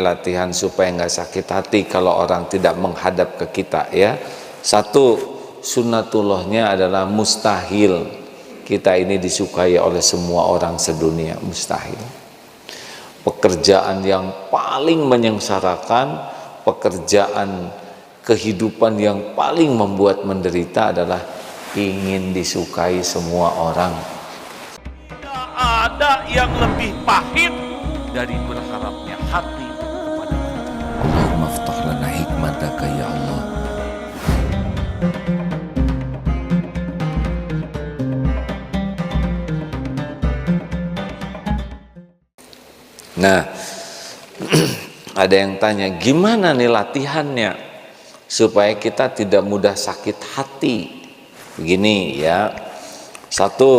latihan supaya nggak sakit hati kalau orang tidak menghadap ke kita ya. Satu, sunnatullahnya adalah mustahil kita ini disukai oleh semua orang sedunia, mustahil. Pekerjaan yang paling menyengsarakan, pekerjaan kehidupan yang paling membuat menderita adalah ingin disukai semua orang. Tidak ada yang lebih pahit dari berharapnya hati kepada kita. Allahumma aftah lana hikmataka ya Allah. Nah, ada yang tanya, gimana nih latihannya supaya kita tidak mudah sakit hati? Begini ya, satu,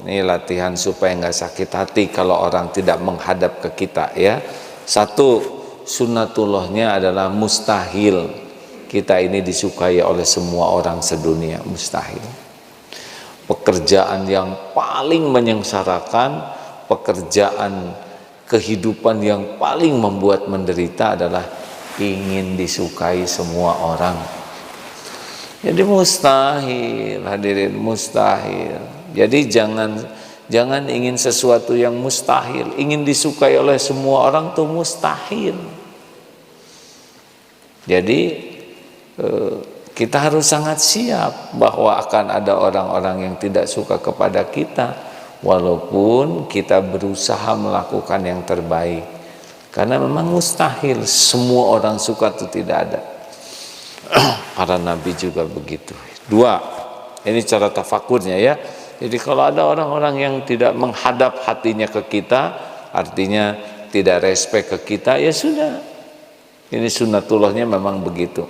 ini latihan supaya nggak sakit hati kalau orang tidak menghadap ke kita ya. Satu, sunnatullahnya adalah mustahil kita ini disukai oleh semua orang sedunia, mustahil. Pekerjaan yang paling menyengsarakan, pekerjaan kehidupan yang paling membuat menderita adalah ingin disukai semua orang. Jadi mustahil, hadirin, mustahil. Jadi jangan ingin sesuatu yang mustahil. Ingin disukai oleh semua orang tuh mustahil. Jadi kita harus sangat siap bahwa akan ada orang-orang yang tidak suka kepada kita. Walaupun kita berusaha melakukan yang terbaik, karena memang mustahil semua orang suka itu tidak ada. Para nabi juga begitu. Dua, ini cara tafakurnya ya. Jadi kalau ada orang-orang yang tidak menghadap hatinya ke kita, artinya tidak respect ke kita, ya sudah. Ini sunnatullahnya memang begitu.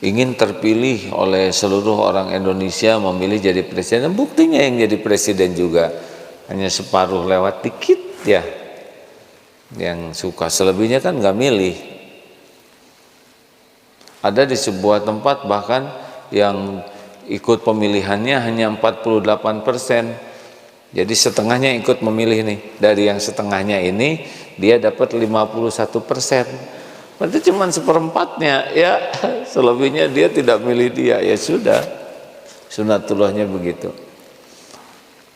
Ingin terpilih oleh seluruh orang Indonesia memilih jadi presiden, buktinya yang jadi presiden juga hanya separuh lewat dikit ya yang suka, selebihnya kan nggak milih. Ada di sebuah tempat bahkan yang ikut pemilihannya hanya 48%, jadi setengahnya ikut memilih nih. Dari yang setengahnya ini dia dapat 51%. Berarti cuma seperempatnya ya, selebihnya dia tidak milih dia, ya sudah, sunnatullahnya begitu.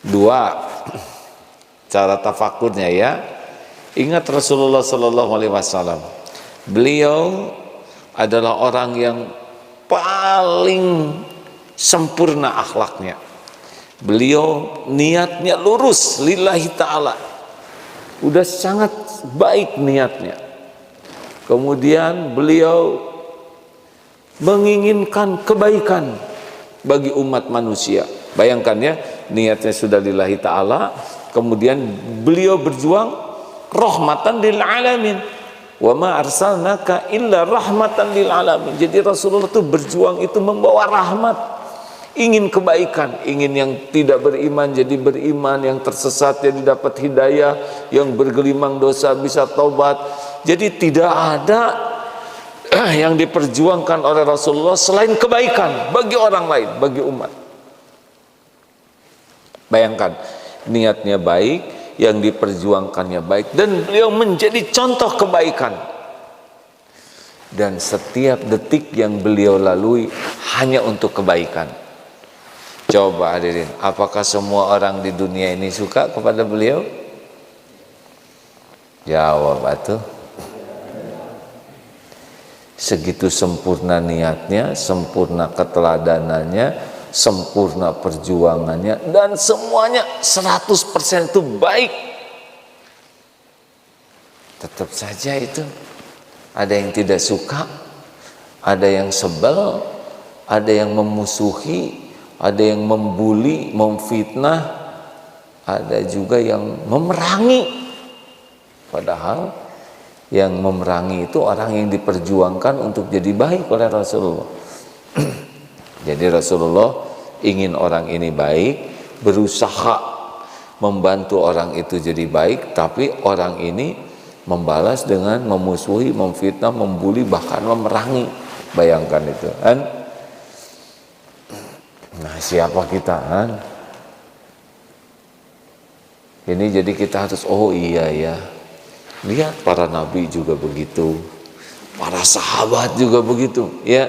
Dua, cara tafakurnya ya, ingat Rasulullah SAW, beliau adalah orang yang paling sempurna akhlaknya. Beliau niatnya lurus lillahi ta'ala, udah sangat baik niatnya. Kemudian beliau menginginkan kebaikan bagi umat manusia. Bayangkan ya, niatnya sudah lillahi ta'ala, kemudian beliau berjuang rahmatan lil alamin. Wa ma arsalnaka illa rahmatan lil alamin. Jadi Rasulullah itu berjuang itu membawa rahmat, ingin kebaikan, ingin yang tidak beriman jadi beriman, yang tersesat jadi dapat hidayah, yang bergelimang dosa bisa taubat. Jadi tidak ada yang diperjuangkan oleh Rasulullah selain kebaikan bagi orang lain, bagi umat. Bayangkan, niatnya baik, yang diperjuangkannya baik, dan beliau menjadi contoh kebaikan. Dan setiap detik yang beliau lalui hanya untuk kebaikan. Coba hadirin, apakah semua orang di dunia ini suka kepada beliau? Jawab atuh. Segitu sempurna niatnya, sempurna keteladanannya, sempurna perjuangannya, dan semuanya 100% itu baik. Tetap saja itu ada yang tidak suka, ada yang sebel, ada yang memusuhi, ada yang membuli, memfitnah, ada juga yang memerangi. Padahal yang memerangi itu orang yang diperjuangkan untuk jadi baik oleh Rasulullah. Jadi Rasulullah ingin orang ini baik, berusaha membantu orang itu jadi baik, tapi orang ini membalas dengan memusuhi, memfitnah, membuli, bahkan memerangi. Bayangkan itu kan. Nah, siapa kita kan? Ini jadi kita harus, oh iya ya, Lihat para nabi juga begitu, para sahabat juga begitu, ya.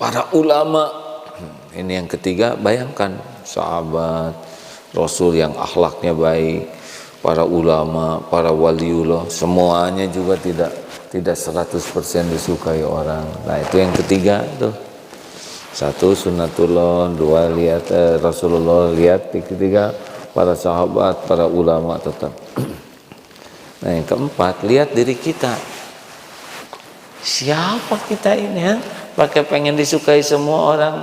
Para ulama, ini yang ketiga, bayangkan sahabat, Rasul yang akhlaknya baik, para ulama, para waliullah, semuanya juga tidak 100% disukai orang. Nah, itu yang ketiga tuh. Satu sunnatullah, dua lihat Rasulullah, lihat ketiga para sahabat, para ulama tetap. Nah, yang keempat, lihat diri kita. Siapa kita ini ya? Pakai pengen disukai semua orang.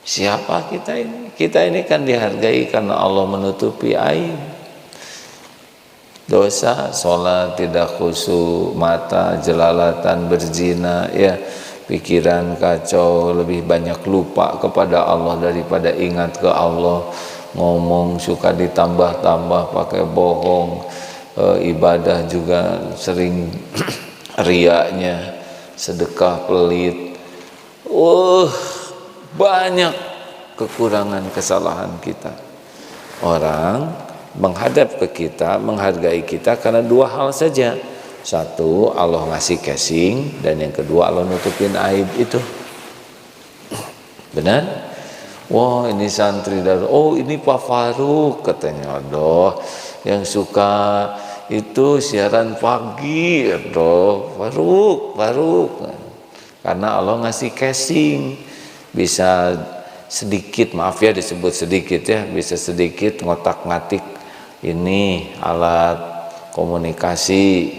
Siapa kita ini? Kita ini kan dihargai karena Allah menutupi aib. Dosa, sholat tidak khusyuk, mata jelalatan, berzina, ya, pikiran kacau, lebih banyak lupa kepada Allah daripada ingat ke Allah, ngomong suka ditambah-tambah pakai bohong, ibadah juga sering riaknya, sedekah pelit, banyak kekurangan kesalahan kita. Orang menghadap ke kita, menghargai kita karena dua hal saja. Satu, Allah ngasih casing, dan yang kedua Allah nutupin aib itu. Benar? Wah, ini santri dari, oh ini Pak Faruk katanya. Aduh, yang suka itu siaran pagi. Aduh, Faruk. Karena Allah ngasih casing, bisa sedikit, maaf ya disebut sedikit ya, bisa sedikit ngotak-ngatik ini alat komunikasi,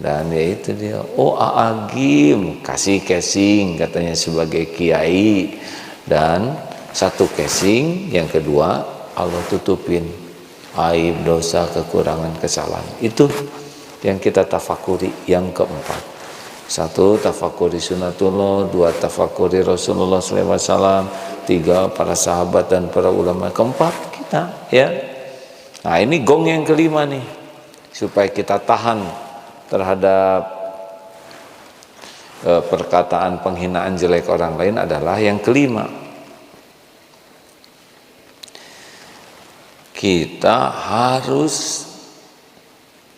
dan ya itu dia, oh Aagim kasih casing katanya sebagai kiai, dan satu casing, yang kedua Allah tutupin aib, dosa, kekurangan, kesalahan. Itu yang kita tafakuri. Yang keempat, satu, tafakuri sunnatullah, dua, tafakuri Rasulullah SAW, tiga, para sahabat dan para ulama, keempat kita, ya. Nah, ini gong yang kelima nih, supaya kita tahan terhadap perkataan penghinaan jelek orang lain adalah yang kelima. Kita harus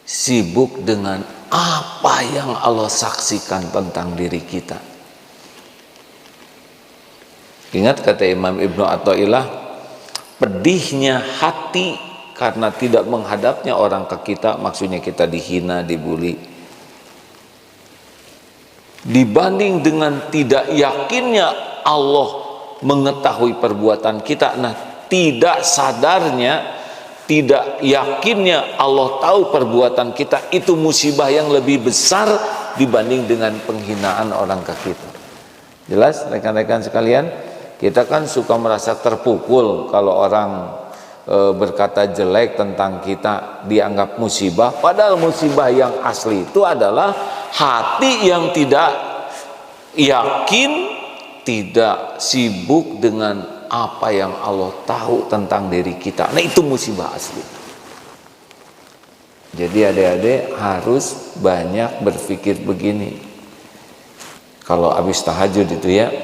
sibuk dengan apa yang Allah saksikan tentang diri kita. Ingat kata Imam Ibnu Athaillah, pedihnya hati karena tidak menghadapnya orang ke kita, maksudnya kita dihina, dibully, dibanding dengan tidak yakinnya Allah mengetahui perbuatan kita. Nah, tidak sadarnya, tidak yakinnya Allah tahu perbuatan kita, itu musibah yang lebih besar dibanding dengan penghinaan orang ke kita. Jelas rekan-rekan sekalian, kita kan suka merasa terpukul kalau orang berkata jelek tentang kita, dianggap musibah, padahal musibah yang asli itu adalah hati yang tidak yakin, tidak sibuk dengan apa yang Allah tahu tentang diri kita. Nah, itu musibah asli. Jadi adik-adik harus banyak berpikir begini. Kalau habis tahajud itu ya,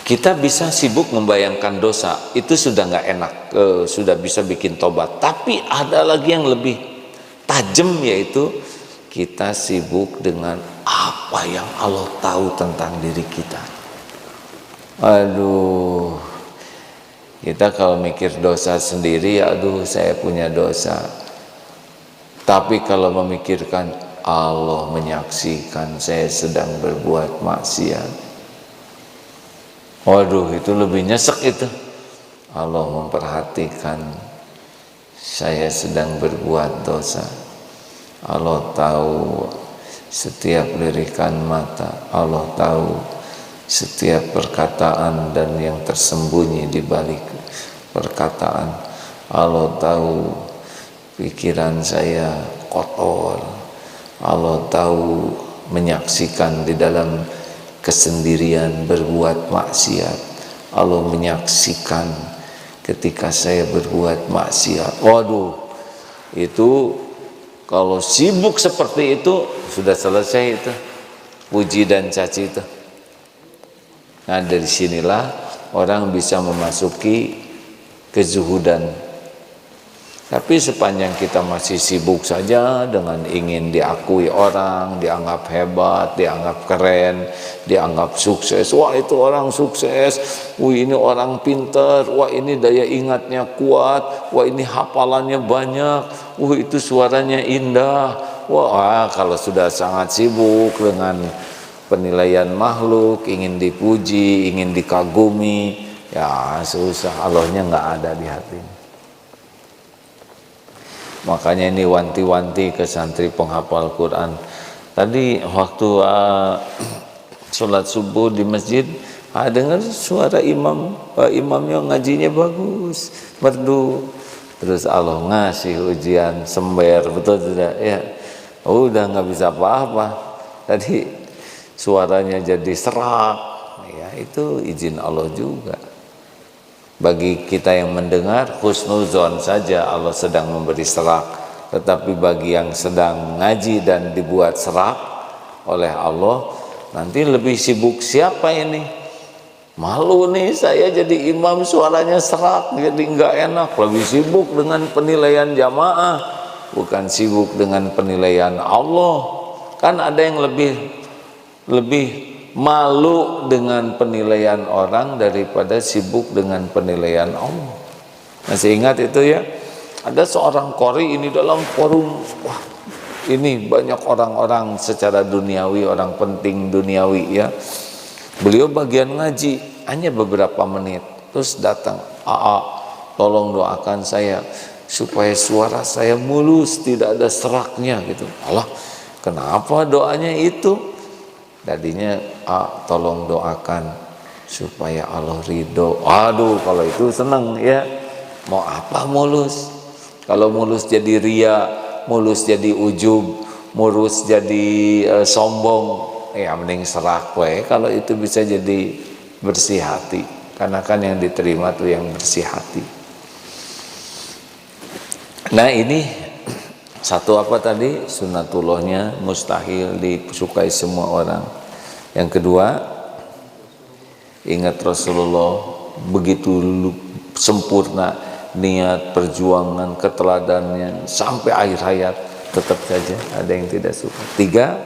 kita bisa sibuk membayangkan dosa, itu sudah nggak enak, sudah bisa bikin tobat. Tapi ada lagi yang lebih tajam, yaitu kita sibuk dengan apa yang Allah tahu tentang diri kita. Aduh, kita kalau mikir dosa sendiri, aduh saya punya dosa. Tapi kalau memikirkan Allah menyaksikan saya sedang berbuat maksiat, waduh, itu lebih nyesek itu. Allah memperhatikan saya sedang berbuat dosa. Allah tahu setiap lirikan mata. Allah tahu setiap perkataan dan yang tersembunyi di balik perkataan. Allah tahu pikiran saya kotor. Allah tahu, menyaksikan di dalam kesendirian berbuat maksiat. Allah menyaksikan ketika saya berbuat maksiat. Waduh, itu kalau sibuk seperti itu sudah selesai itu puji dan caci itu. Nah, dari sinilah orang bisa memasuki kezuhudan. Tapi sepanjang kita masih sibuk saja dengan ingin diakui orang, dianggap hebat, dianggap keren, dianggap sukses. Wah, itu orang sukses. Wah, ini orang pintar. Wah, ini daya ingatnya kuat. Wah, ini hafalannya banyak. Wah, itu suaranya indah. Wah, kalau sudah sangat sibuk dengan penilaian makhluk, ingin dipuji, ingin dikagumi, ya susah. Allahnya nggak ada di hatinya. Makanya ini wanti-wanti ke santri penghafal Quran. Tadi waktu sholat subuh di masjid, dengar suara imamnya ngajinya bagus, merdu. Terus Allah ngasih ujian sember, betul tidak? Ya, udah nggak bisa apa-apa. Tadi suaranya jadi serak, ya itu izin Allah juga. Bagi kita yang mendengar husnuzon saja Allah sedang memberi serak, tetapi bagi yang sedang ngaji dan dibuat serak oleh Allah, nanti lebih sibuk siapa ini? Malu nih saya jadi imam suaranya serak, jadi nggak enak. Lebih sibuk dengan penilaian jamaah, bukan sibuk dengan penilaian Allah. Kan ada yang lebih malu dengan penilaian orang daripada sibuk dengan penilaian Allah. Masih ingat itu ya? Ada seorang qori ini dalam forum, wah ini banyak orang-orang secara duniawi, orang penting duniawi ya. Beliau bagian ngaji hanya beberapa menit, terus datang, tolong doakan saya supaya suara saya mulus, tidak ada seraknya gitu. Allah, kenapa doanya itu? Tadinya tolong doakan supaya Allah ridho. Aduh, kalau itu seneng ya. Mau apa mulus? Kalau mulus jadi ria, mulus jadi ujub, mulus jadi sombong, ya mending serak we. Kalau itu bisa jadi bersih hati, karena kan yang diterima tuh yang bersih hati. Nah ini satu apa tadi? Sunnatullahnya mustahil disukai semua orang. Yang kedua, ingat Rasulullah begitu sempurna niat, perjuangan, keteladannya sampai akhir hayat, tetap saja ada yang tidak suka. Tiga,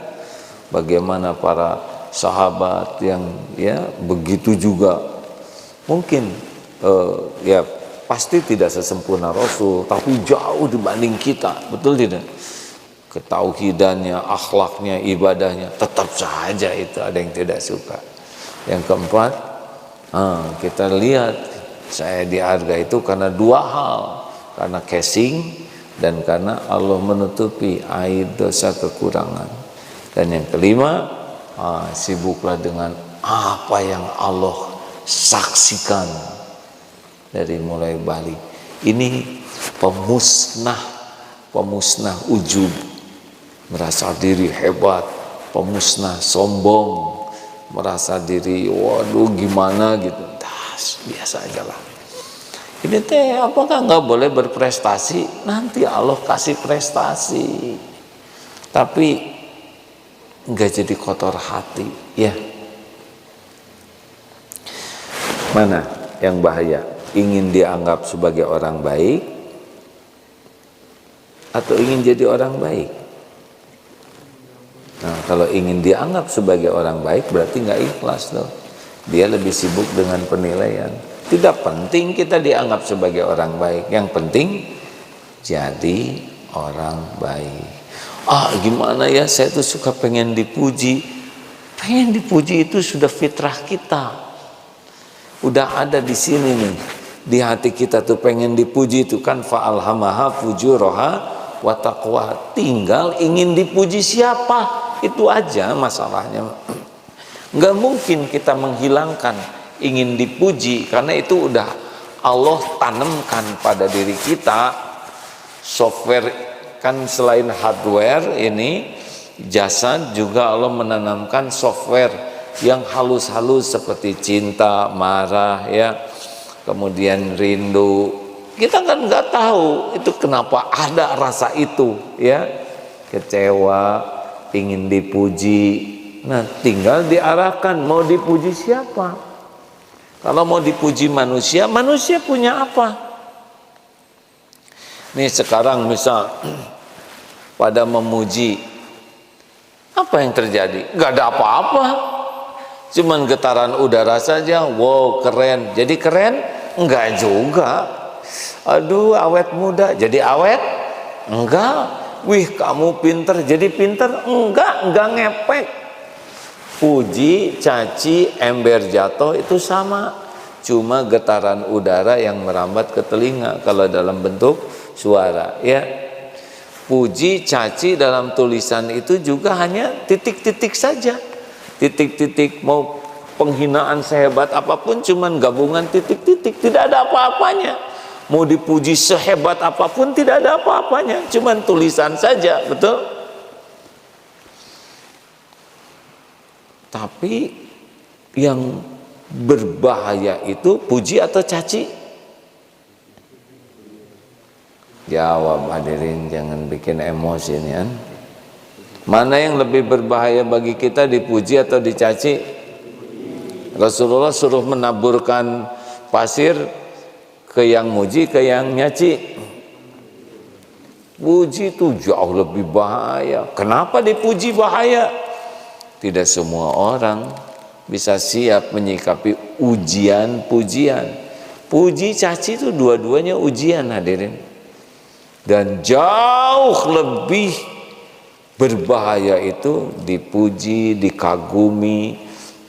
bagaimana para sahabat yang ya begitu juga mungkin ya pasti tidak sesempurna Rasul, tapi jauh dibanding kita, betul tidak? Ketauhidannya, akhlaknya, ibadahnya, tetap saja itu ada yang tidak suka. Yang keempat, kita lihat saya dihargai itu karena dua hal, karena casing dan karena Allah menutupi aib dosa kekurangan. Dan yang kelima, sibuklah dengan apa yang Allah saksikan dari mulai balik. Ini pemusnah ujub, merasa diri hebat, pemusnah sombong, merasa diri waduh gimana gitu. Biasa aja lah. Ini teh apakah nggak boleh berprestasi? Nanti Allah kasih prestasi, tapi nggak jadi kotor hati ya. Mana yang bahaya? Ingin dianggap sebagai orang baik atau ingin jadi orang baik? Nah, kalau ingin dianggap sebagai orang baik berarti nggak ikhlas loh. Dia lebih sibuk dengan penilaian. Tidak penting kita dianggap sebagai orang baik. Yang penting jadi orang baik. Gimana ya, saya tuh suka pengen dipuji. Pengen dipuji itu sudah fitrah kita. Udah ada di sini nih. Di hati kita tuh pengen dipuji itu kan fa'alhamaha fujuraha wa taqwa. Tinggal ingin dipuji siapa, itu aja masalahnya. Nggak mungkin kita menghilangkan ingin dipuji, karena itu udah Allah tanamkan pada diri kita. Software kan selain hardware ini, jasad juga Allah menanamkan software yang halus-halus seperti cinta, marah ya, kemudian rindu. Kita kan nggak tahu itu kenapa ada rasa itu ya, kecewa, ingin dipuji. Nah, tinggal diarahkan mau dipuji siapa. Kalau mau dipuji manusia, manusia punya apa? Nih sekarang misal pada memuji, apa yang terjadi? Gak ada apa-apa, cuman getaran udara saja. Wow, keren. Jadi keren? Enggak juga. Aduh, awet muda, jadi awet? Enggak. Wih, kamu pinter, jadi pinter? Enggak ngepek. Puji, caci, ember jatuh itu sama, cuma getaran udara yang merambat ke telinga kalau dalam bentuk suara, ya. Puji, caci dalam tulisan itu juga hanya titik-titik saja, titik-titik. Mau penghinaan sehebat apapun cuman gabungan titik-titik, tidak ada apa-apanya. Mau dipuji sehebat apapun tidak ada apa-apanya, cuman tulisan saja, betul? Tapi yang berbahaya itu puji atau caci? Jawab hadirin, jangan bikin emosi nih kan. Mana yang lebih berbahaya bagi kita, dipuji atau dicaci? Rasulullah suruh menaburkan pasir ke yang muji, ke yang nyaci. Puji itu jauh lebih bahaya. Kenapa dipuji bahaya? Tidak semua orang bisa siap menyikapi ujian pujian. Puji caci itu dua-duanya ujian hadirin. Dan jauh lebih berbahaya itu dipuji, dikagumi,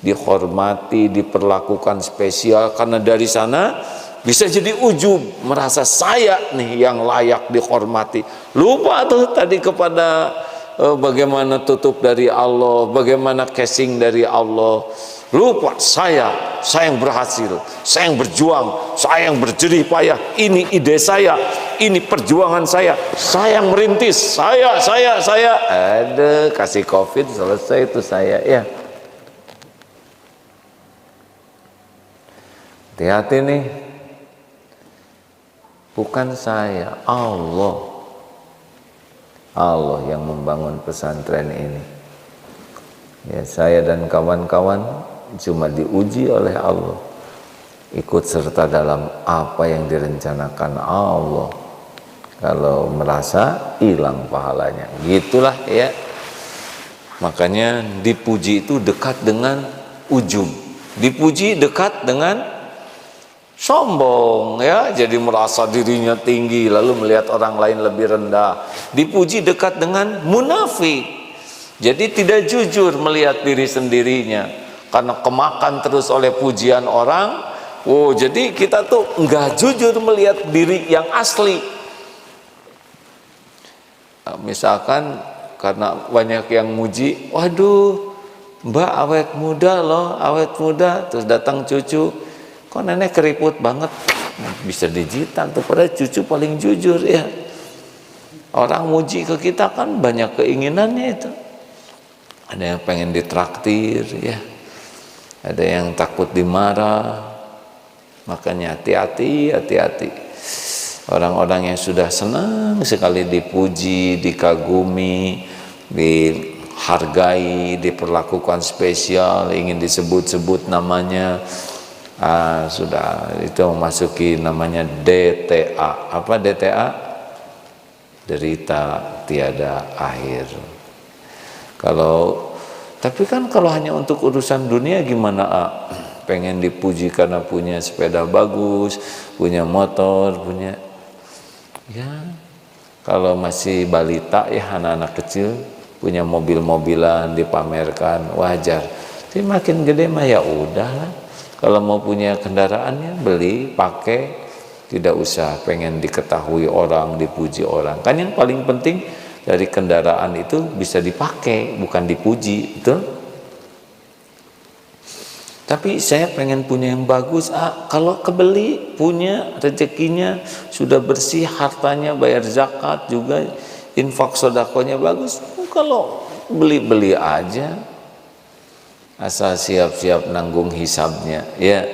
dihormati, diperlakukan spesial. Karena dari sana bisa jadi ujub, merasa saya nih yang layak dihormati. Lupa tuh tadi kepada bagaimana tutup dari Allah, bagaimana casing dari Allah. Lupa saya yang berhasil, saya yang berjuang, saya yang berjerih payah, ini ide saya, ini perjuangan saya yang merintis, saya. Ada kasih COVID selesai itu saya, ya. Hati-hati nih, bukan saya, Allah yang membangun pesantren ini. Ya, saya dan kawan-kawan cuma diuji oleh Allah, ikut serta dalam apa yang direncanakan Allah. Kalau merasa hilang pahalanya, gitulah ya. Makanya dipuji itu dekat dengan ujub, dipuji dekat dengan sombong, ya, jadi merasa dirinya tinggi lalu melihat orang lain lebih rendah. Dipuji dekat dengan munafik, jadi tidak jujur melihat diri sendirinya karena kemakan terus oleh pujian orang. Oh, jadi kita tuh enggak jujur melihat diri yang asli. Misalkan karena banyak yang muji, waduh mbak awet muda loh, awet muda, terus datang cucu, kok nenek keriput banget, bisa digital tuh, padahal cucu paling jujur, ya. Orang muji ke kita kan banyak keinginannya itu. Ada yang pengen ditraktir, ya. Ada yang takut dimarah. Makanya hati-hati. Orang-orang yang sudah senang sekali dipuji, dikagumi, dihargai, diperlakukan spesial, ingin disebut-sebut namanya, sudah itu memasuki namanya DTA. Apa DTA? Derita tiada akhir. Tapi kan kalau hanya untuk urusan dunia gimana? Pengen dipuji karena punya sepeda bagus, punya motor, punya, ya. Kalau masih balita, ya, anak-anak kecil punya mobil-mobilan dipamerkan, wajar. Tapi makin gede mah ya udahlah. Kalau mau punya kendaraannya beli, pakai, tidak usah pengen diketahui orang, dipuji orang. Kan yang paling penting dari kendaraan itu bisa dipakai, bukan dipuji, betul? Tapi saya pengen punya yang bagus. Kalau kebeli, punya rezekinya, sudah bersih, hartanya bayar zakat juga, infak sodakonya bagus. Kalau beli-beli aja, asal siap-siap nanggung hisabnya, ya.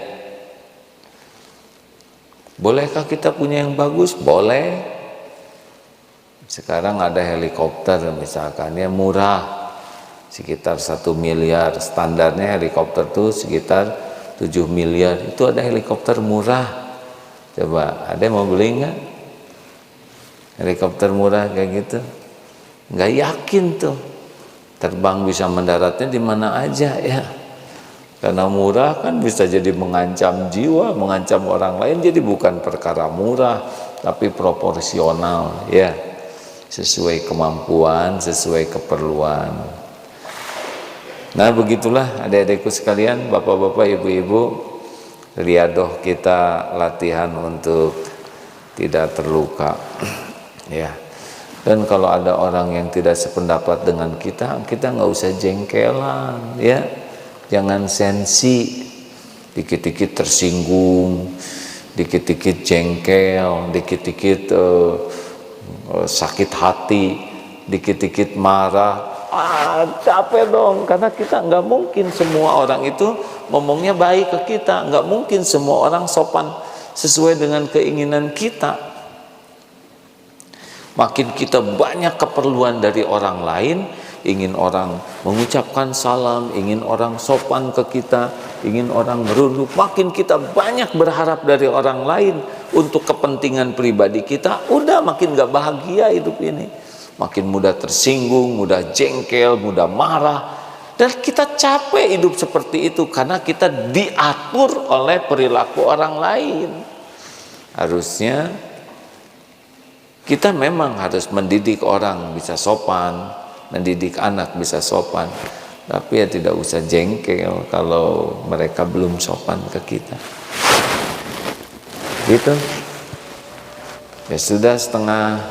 Bolehkah kita punya yang bagus? Boleh. Sekarang ada helikopter misalkan, ya, murah, sekitar 1 miliar. Standarnya helikopter tuh sekitar 7 miliar. Itu ada helikopter murah. Coba, ada yang mau beli nggak? helikopter murah kayak gitu, nggak yakin tuh terbang bisa mendaratnya di mana aja ya. Karena murah kan bisa jadi mengancam jiwa, mengancam orang lain, jadi bukan perkara murah, tapi proporsional ya, sesuai kemampuan, sesuai keperluan. Nah begitulah adik-adikku sekalian, bapak-bapak, ibu-ibu, riadoh kita latihan untuk tidak terluka ya. Dan kalau ada orang yang tidak sependapat dengan kita nggak usah jengkelan ya. Jangan sensi, dikit-dikit tersinggung, dikit-dikit jengkel, dikit-dikit sakit hati, dikit-dikit marah. Capek dong, karena kita nggak mungkin semua orang itu ngomongnya baik ke kita, nggak mungkin semua orang sopan sesuai dengan keinginan kita. Makin kita banyak keperluan dari orang lain, ingin orang mengucapkan salam, ingin orang sopan ke kita, ingin orang merunduk, makin kita banyak berharap dari orang lain untuk kepentingan pribadi kita, udah makin gak bahagia hidup ini, makin mudah tersinggung, mudah jengkel, mudah marah, dan kita capek hidup seperti itu karena kita diatur oleh perilaku orang lain. Harusnya kita memang harus mendidik orang bisa sopan, mendidik anak bisa sopan, tapi ya tidak usah jengkel kalau mereka belum sopan ke kita. Gitu. Ya sudah setengah